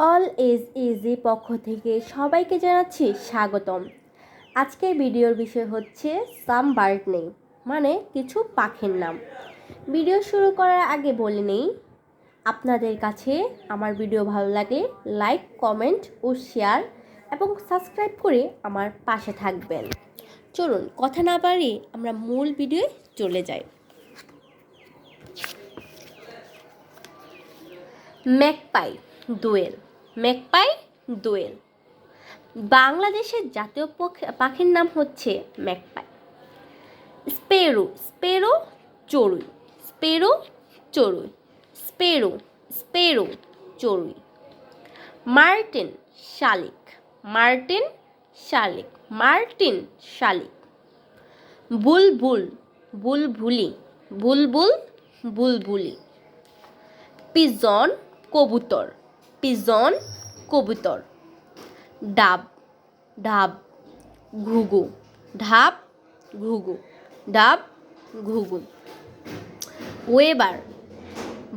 All is easy পক্ষ থেকে সবাইকে জানাচ্ছি স্বাগতম। আজকের ভিডিওর বিষয় হচ্ছে সাম বার্ড নেম, মানে কিছু পাখির নাম। ভিডিও শুরু করার আগে বলে নেই, আপনাদের কাছে আমার ভিডিও ভালো লাগলে লাইক, কমেন্ট ও শেয়ার এবং সাবস্ক্রাইব করে আমার পাশে থাকবেন। চলুন কথা না বাড়িয়ে আমরা মূল ভিডিওয়ে চলে যাই। ম্যাকপাই দোয়েল। ম্যাকপাই দোয়েল বাংলাদেশের জাতীয় পাখির নাম হচ্ছে ম্যাকপাই। স্পেরো স্পেরো চড়ুই। স্পেরো চড়ুই। স্পেরো স্পেরো চড়ুই। মার্টিন শালিক। মার্টিন শালিক। মার্টিন শালিক। বুলবুল বুলবুলি। বুলবুল বুলবুলি। পিজন কবুতর। পিজন কবুতর। ডাব ডাব ঘুঘু। ঢাব ঘুঘু। ডাব ঘুঘু। ওয়েবার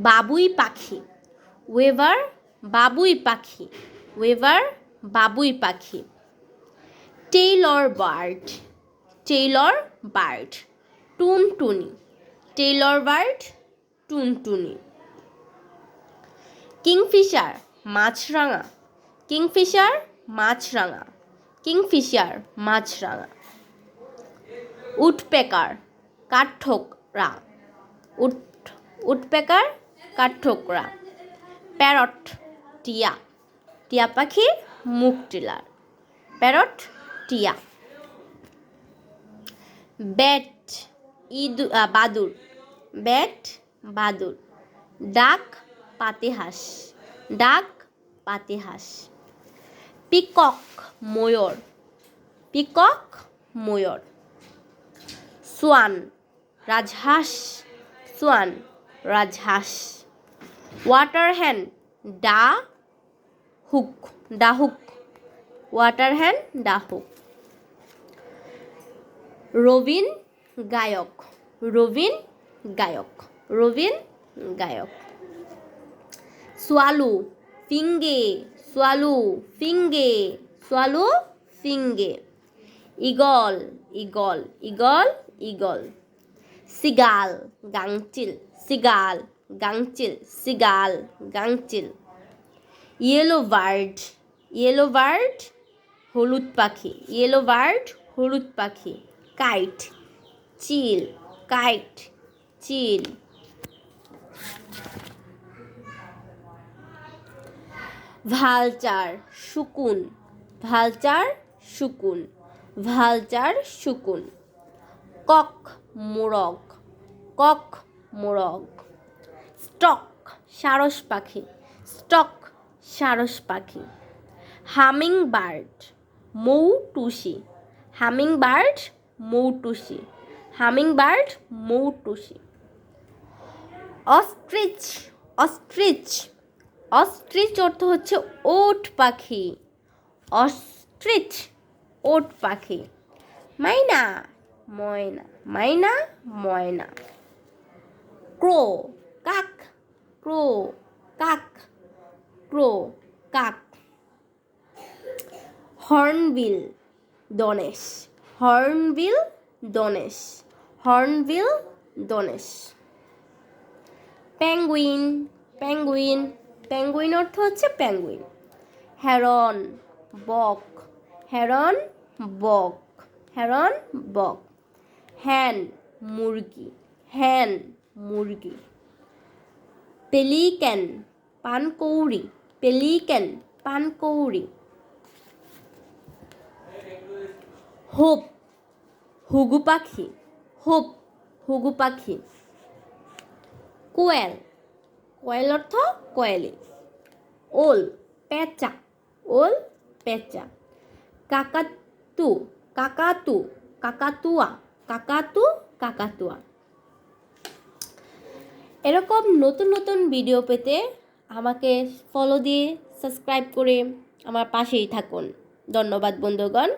বাবুই পাখি। ওয়েবার বাবুই পাখি। ওয়েবার বাবুই পাখি। Taylor bird. টেইলর বার্ড টুনটুনি। টেইলর বার্ড টুনটুনি। কিংফিশার মাছরাঙা। কিংফিশার মাছরাঙা। কিংফিশার মাছরাঙা। উডপেকার কাঠঠোকরা। উডপেকার কাঠঠোকরা। প্যারট টিয়া। টিয়া পাখির মুখ টিলার। প্যারট টিয়া। ব্যাট বাদুর। ব্যাট বাদুর। ডাক পাতিহাঁস। ডাক পাতিহাঁস। পিকক ময়ূর। পিকক ময়ূর। সোয়ান রাজহাঁস। সোয়ান রাজহাঁস। ওয়াটার হ্যান ডাহুক। ডাহুক। ওয়াটার হ্যান ডাহুক। রবিন গায়ক। রবিন গায়ক। রবিন গায়ক। সোয়ালু ফিঙ্গে। সোয়ালু ফিঙ্গে। সোয়ালু ফিঙ্গে। Eagle eagle eagle eagle. Seagull গাংচিল। সিগাল গাংচিল। সিগাল গাংচিল। Yellow bird. ইয়েলো বার্ড হলুদ পাখি। ইয়েলো বার্ড হলুদ পাখি। কাইট চিল। কাইট চিল। ভালচার শকুন। ভালচার শকুন। ভালচার শকুন। কক মোরগ। কক মোরগ। স্টক সারস পাখি। স্টক সারস পাখি। হামিং বার্ড মৌটুসি। হামিং বার্ড মৌটুসি। হামিং বার্ড মৌটুসি। অস্ট্রিচ। অস্ট্রিচ। অস্ট্রিচ অর্থ হচ্ছে ওট পাখি। অস্ট্রিচ ওট পাখি। মাইনা ময়না। মাইনা ময়না। ক্রো কাক। ক্রো কাক। ক্রো কাক। হর্নবিল ডনেশ। হর্নবিল ডনেশ। হর্নবিল ডনেশ। পেঙ্গুইন। পেঙ্গুইন। পেঙ্গুইন অর্থ হচ্ছে পেঙ্গুইন। হেরন বক। হেরন বক। হেরন বক। হ্যান মুরগি। হ্যান মুরগি। পেলিক্যান পানকৌড়ি। পেলিক্যান পানকৌড়ি। হোপ হুগু পাখি। হোপ হুগু পাখি। কোয়েল। কোয়েল অর্থ কোয়েলি। ওল পেঁচা। ওল পেঁচা। কাকাতু। কাকাতু। কাকাতুয়া। কাকাতু কাকাতুয়া। এরকম নতুন নতুন ভিডিও পেতে আমাকে ফলো দিয়ে সাবস্ক্রাইব করে আমার পাশেই থাকুন। ধন্যবাদ বন্ধুগণ,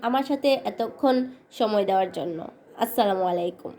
আমার সাথে এতক্ষণ সময় দেওয়ার জন্য। আসসালামু আলাইকুম।